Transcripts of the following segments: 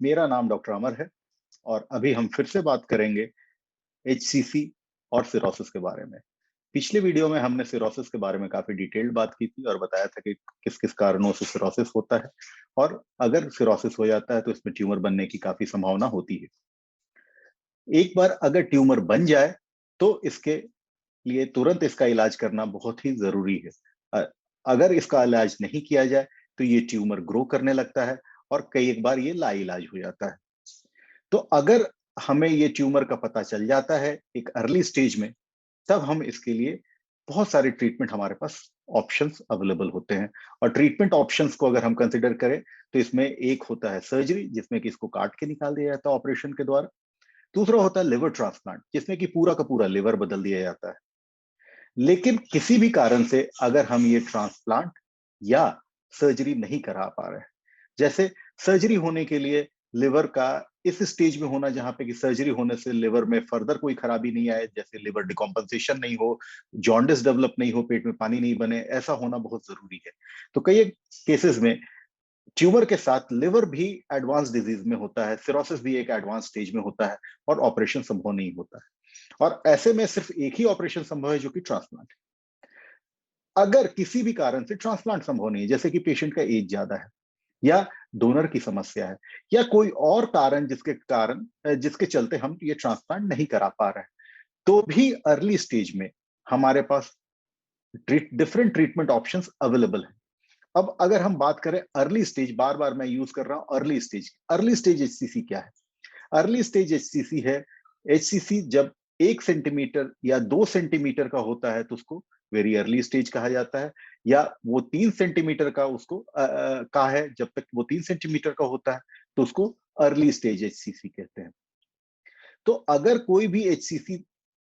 मेरा नाम डॉक्टर अमर है और अभी हम फिर से बात करेंगे एचसीसी और सिरोसिस के बारे में। पिछले वीडियो में हमने सिरोसिस के बारे में काफी डिटेल्ड बात की थी और बताया था कि किस किस कारणों से सिरोसिस होता है और अगर सिरोसिस हो जाता है तो इसमें ट्यूमर बनने की काफी संभावना होती है। एक बार अगर ट्यूमर बन जाए तो इसके लिए तुरंत इसका इलाज करना बहुत ही जरूरी है। अ- अगर इसका इलाज नहीं किया जाए तो ये ट्यूमर ग्रो करने लगता है और कई एक बार ये लाइलाज हो जाता है। तो अगर हमें ये ट्यूमर का पता चल जाता है एक अर्ली स्टेज में, तब हम इसके लिए बहुत सारे ट्रीटमेंट हमारे पास ऑप्शंस अवेलेबल होते हैं। और ट्रीटमेंट ऑप्शंस को अगर हम कंसिडर करें तो इसमें एक होता है सर्जरी, जिसमें कि इसको काट के निकाल दिया जाता है ऑपरेशन के द्वारा। दूसरा होता है लिवर ट्रांसप्लांट, जिसमें कि पूरा का पूरा लिवर बदल दिया जाता है। लेकिन किसी भी कारण से अगर हम ये ट्रांसप्लांट या सर्जरी नहीं करा पा रहे हैं, जैसे सर्जरी होने के लिए लिवर का इस स्टेज में होना जहां पे कि सर्जरी होने से लिवर में फर्दर कोई खराबी नहीं आए, जैसे लिवर डिकम्पनसेशन नहीं हो, जॉन्डिस डेवलप नहीं हो, पेट में पानी नहीं बने, ऐसा होना बहुत जरूरी है। तो कई केसेस में ट्यूमर के साथ लिवर भी एडवांस डिजीज में होता है, सिरोसिस भी एक एडवांस स्टेज में होता है और ऑपरेशन संभव नहीं होता है। और ऐसे में सिर्फ एक ही ऑपरेशन संभव है, जो कि ट्रांसप्लांट। अगर किसी भी कारण से ट्रांसप्लांट संभव नहीं है, जैसे कि पेशेंट का एज ज्यादा है या डोनर की समस्या है या कोई और कारण जिसके चलते हम ये ट्रांसप्लांट नहीं करा पा रहे हैं, तो भी अर्ली स्टेज में हमारे पास डिफरेंट ट्रीटमेंट ऑप्शंस अवेलेबल हैं। अब अगर हम बात करें अर्ली स्टेज, बार बार मैं यूज कर रहा हूं अर्ली स्टेज एचसीसी क्या है? अर्ली स्टेज एचसीसी है, एचसीसी जब 1 सेंटीमीटर या 2 सेंटीमीटर का होता है तो उसको वेरी अर्ली स्टेज कहा जाता है। या वो 3 सेंटीमीटर का उसको का है, जब तक वो 3 सेंटीमीटर का होता है तो उसको अर्ली स्टेज एचसीसी कहते हैं। तो अगर कोई भी एचसीसी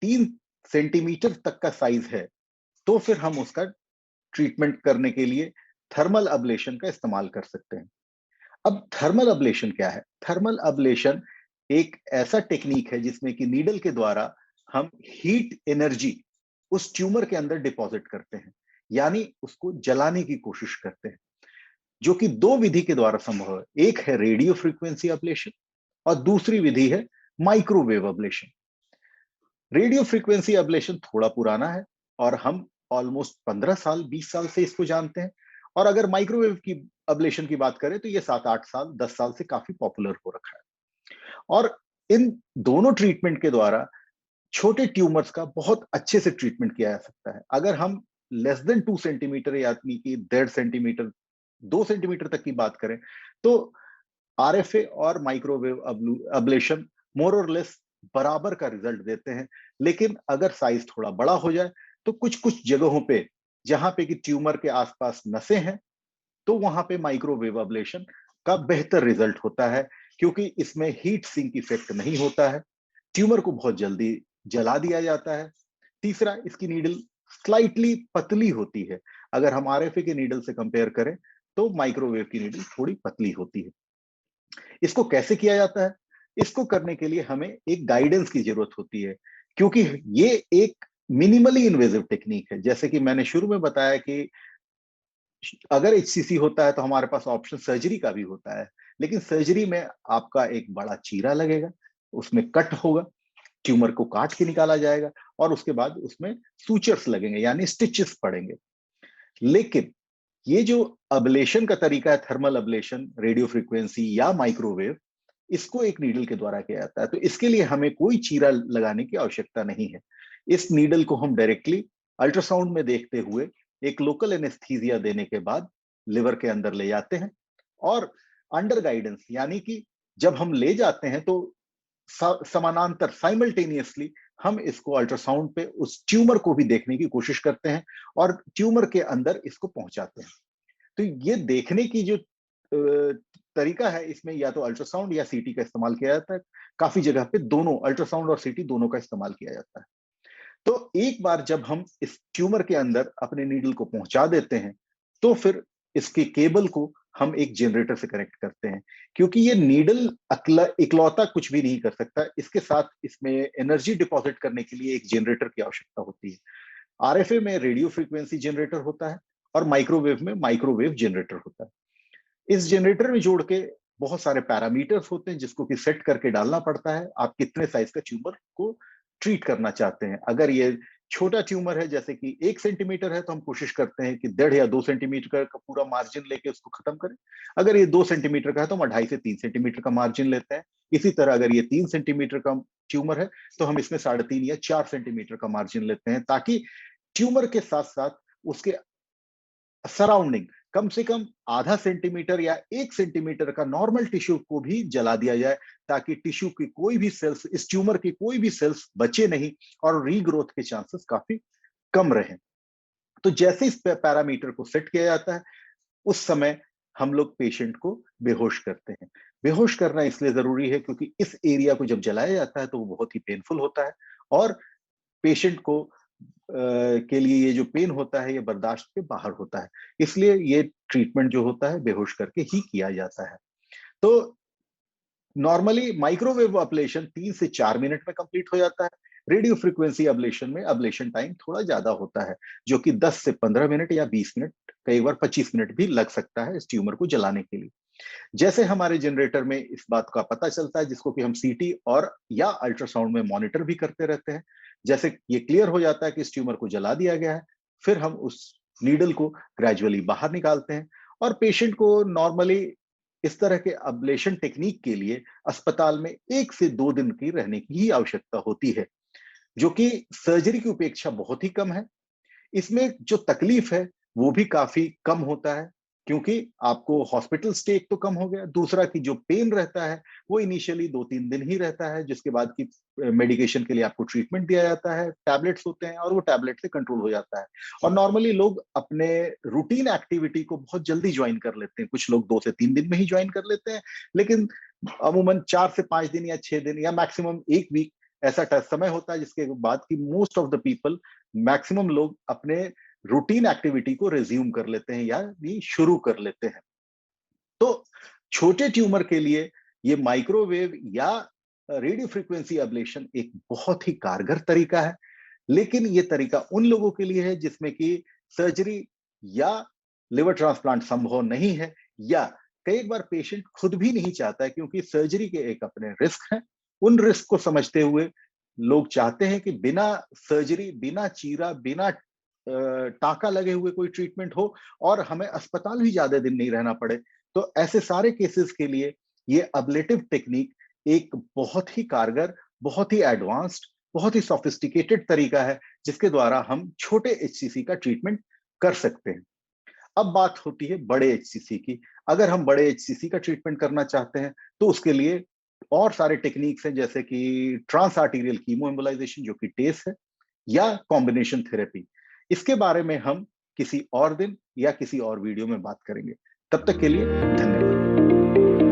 3 सेंटीमीटर तक का साइज है तो फिर हम उसका ट्रीटमेंट करने के लिए थर्मल अब्लेशन का इस्तेमाल कर सकते हैं। अब थर्मल अब्लेशन क्या है? थर्मल अब्लेशन एक ऐसा टेक्निक है जिसमें कि नीडल के द्वारा हम हीट एनर्जी उस ट्यूमर के अंदर डिपॉजिट करते हैं, यानी उसको जलाने की कोशिश करते हैं, जो कि दो विधि के द्वारा संभव है। एक है रेडियो फ्रीक्वेंसी अब्लेशन और दूसरी विधि है microwave oblation. Radio frequency ablation थोड़ा पुराना है और हम ऑलमोस्ट 15 साल 20 साल से इसको जानते हैं। और अगर माइक्रोवेव की अब्लेशन की बात करें तो ये 7 8 साल 10 साल से काफी पॉपुलर हो रखा है। और इन दोनों ट्रीटमेंट के द्वारा छोटे ट्यूमर्स का बहुत अच्छे से ट्रीटमेंट किया जा सकता है। अगर हम लेस देन 2 सेंटीमीटर, यानी कि 1.5 सेंटीमीटर 2 सेंटीमीटर तक की बात करें, तो आरएफए और माइक्रोवेव अब्लेशन मोर और लेस बराबर का रिजल्ट देते हैं। लेकिन अगर साइज थोड़ा बड़ा हो जाए तो कुछ कुछ जगहों पे, जहां पे कि ट्यूमर के आसपास नसें हैं, तो वहां पे माइक्रोवेव अब्लेशन का बेहतर रिजल्ट होता है, क्योंकि इसमें हीट सिंक इफेक्ट नहीं होता है, ट्यूमर को बहुत जल्दी जला दिया जाता है। तीसरा, इसकी नीडल स्लाइटली पतली होती है। अगर हम आरएफए के नीडल से कंपेयर करें तो माइक्रोवेव की नीडल थोड़ी पतली होती है। इसको कैसे किया जाता है? इसको करने के लिए हमें एक गाइडेंस की जरूरत होती है, क्योंकि ये एक मिनिमली इन्वेजिव टेक्निक है। जैसे कि मैंने शुरू में बताया कि अगर एचसीसी होता है तो हमारे पास ऑप्शन सर्जरी का भी होता है, लेकिन सर्जरी में आपका एक बड़ा चीरा लगेगा, उसमें कट होगा, ट्यूमर को काट के निकाला जाएगा और उसके बाद उसमें सूचर्स लगेंगे, यानी स्टिचेस पड़ेंगे। लेकिन ये जो अब्लेशन का तरीका है, थर्मल अब्लेशन, रेडियो फ्रीक्वेंसी या माइक्रोवेव, इसको एक नीडल के द्वारा किया जाता है। तो इसके लिए हमें कोई चीरा लगाने की आवश्यकता नहीं है। इस नीडल को हम डायरेक्टली अल्ट्रासाउंड में देखते हुए एक लोकल एनेस्थीसिया देने के बाद लिवर के अंदर ले जाते हैं और अंडर गाइडेंस, यानी कि जब हम ले जाते हैं तो समानांतर साइमल्टेनियसली हम इसको अल्ट्रासाउंड पे उस ट्यूमर को भी देखने की कोशिश करते हैं और ट्यूमर के अंदर इसको पहुंचाते हैं। तो ये देखने की जो तरीका है, इसमें या तो अल्ट्रासाउंड या सीटी का इस्तेमाल किया जाता है। काफी जगह पे दोनों, अल्ट्रासाउंड और सीटी दोनों का इस्तेमाल किया जाता है। तो एक बार जब हम इस ट्यूमर के अंदर अपने नीडल को पहुंचा देते हैं तो फिर इसके केबल को हम एक जनरेटर से कनेक्ट करते हैं, क्योंकि ये नीडल अकेला इकलौता कुछ भी नहीं कर सकता। इसके साथ इसमें एनर्जी डिपॉजिट करने के लिए एक जनरेटर की आवश्यकता होती है। आरएफए में रेडियो फ्रीक्वेंसी जनरेटर होता है और माइक्रोवेव में माइक्रोवेव जनरेटर होता है। इस जनरेटर में जोड़ के बहुत सारे पैरामीटर्स होते हैं जिसको कि सेट करके डालना पड़ता है, आप कितने साइज का ट्यूमर को ट्रीट करना चाहते हैं। अगर ये छोटा ट्यूमर है जैसे कि 1 सेंटीमीटर है तो हम कोशिश करते हैं कि 1.5 या 2 सेंटीमीटर का पूरा मार्जिन लेके उसको खत्म करें। अगर ये 2 सेंटीमीटर का है तो हम 2.5 से 3 सेंटीमीटर का मार्जिन लेते हैं। इसी तरह अगर ये 3 सेंटीमीटर का ट्यूमर है तो हम इसमें 3.5 या 4 सेंटीमीटर का मार्जिन लेते हैं, ताकि ट्यूमर के साथ-साथ उसके सराउंडिंग कम से कम आधा सेंटीमीटर या 1 सेंटीमीटर का नॉर्मल टिश्यू को भी जला दिया जाए, ताकि टिश्यू की कोई भी सेल्स, इस ट्यूमर की कोई भी सेल्स बचे नहीं और रीग्रोथ के चांसेस काफी कम रहें। तो जैसे इस पैरामीटर को सेट किया जाता है, उस समय हम लोग पेशेंट को बेहोश करते हैं। बेहोश करना इसलिए ज़रूरी है क्योंकि इस एरिया को जब जलाया जाता है तो वो बहुत ही पेनफुल होता है और पेशेंट को के लिए ये जो पेन होता है ये बर्दाश्त के बाहर होता है। इसलिए ये ट्रीटमेंट जो होता है बेहोश करके ही किया जाता है। तो नॉर्मली माइक्रोवेव अब्लेशन 3 से 4 मिनट में कंप्लीट हो जाता है। रेडियो फ्रीक्वेंसी अब्लेशन में अब्लेशन टाइम थोड़ा ज़्यादा होता है, जो कि 10 से 15 मिनट या 20 मिनट, कई बार 25 मिनट भी लग सकता है इस ट्यूमर को जलाने के लिए। जैसे हमारे जनरेटर में इस बात का पता चलता है, जिसको कि हम सीटी और या अल्ट्रासाउंड में मॉनिटर भी करते रहते हैं। जैसे ये क्लियर हो जाता है कि इस ट्यूमर को जला दिया गया है, फिर हम उस नीडल को ग्रेजुअली बाहर निकालते हैं और पेशेंट को नॉर्मली इस तरह के अब्लेशन टेक्निक के लिए अस्पताल में 1 से 2 दिन की रहने की ही आवश्यकता होती है, जो कि सर्जरी की उपेक्षा बहुत ही कम है। इसमें जो तकलीफ है, वो भी काफ़ी कम होता है, क्योंकि आपको हॉस्पिटल स्टे एक तो कम हो गया, दूसरा कि जो पेन रहता है, वो इनिशियली 2-3 दिन ही रहता है, जिसके बाद की मेडिकेशन के लिए आपको ट्रीटमेंट दिया जाता है, टैबलेट्स होते हैं और वो टैबलेट से कंट्रोल हो जाता है। और नॉर्मली लोग अपने रूटीन एक्टिविटी को बहुत जल्दी जॉइन कर लेते हैं, कुछ लोग 2 से 3 दिन में ही जॉइन कर लेते हैं, लेकिन अमूमन 4 से 5 दिन या 6 दिन या मैक्सिमम 1 वीक ऐसा समय होता है, जिसके बाद की most of the people, maximum लोग अपने रूटीन एक्टिविटी को रिज्यूम कर लेते हैं या भी शुरू कर लेते हैं। तो छोटे ट्यूमर के लिए ये माइक्रोवेव या रेडियो फ्रीक्वेंसी एब्लेशन एक बहुत ही कारगर तरीका है, लेकिन ये तरीका उन लोगों के लिए है जिसमें कि सर्जरी या लिवर ट्रांसप्लांट संभव नहीं है, या कई बार पेशेंट खुद भी नहीं चाहता है, क्योंकि सर्जरी के एक अपने रिस्क हैं। उन रिस्क को समझते हुए लोग चाहते हैं कि बिना सर्जरी, बिना चीरा, बिना टाँका लगे हुए कोई ट्रीटमेंट हो और हमें अस्पताल भी ज़्यादा दिन नहीं रहना पड़े। तो ऐसे सारे केसेस के लिए ये अब्लेटिव टेक्निक एक बहुत ही कारगर, बहुत ही एडवांस्ड, बहुत ही सोफिस्टिकेटेड तरीका है, जिसके द्वारा हम छोटे एचसीसी का ट्रीटमेंट कर सकते हैं। अब बात होती है बड़े एचसीसी की। अगर हम बड़े एचसीसी का ट्रीटमेंट करना चाहते हैं, तो उसके लिए और सारे टेक्निक्स हैं, जैसे कि ट्रांस आर्टीरियल कीमो एम्बोलाइजेशन, जो कि टेस है, या कॉम्बिनेशन थेरेपी। इसके बारे में हम किसी और दिन या किसी और वीडियो में बात करेंगे। तब तक के लिए धन्यवाद।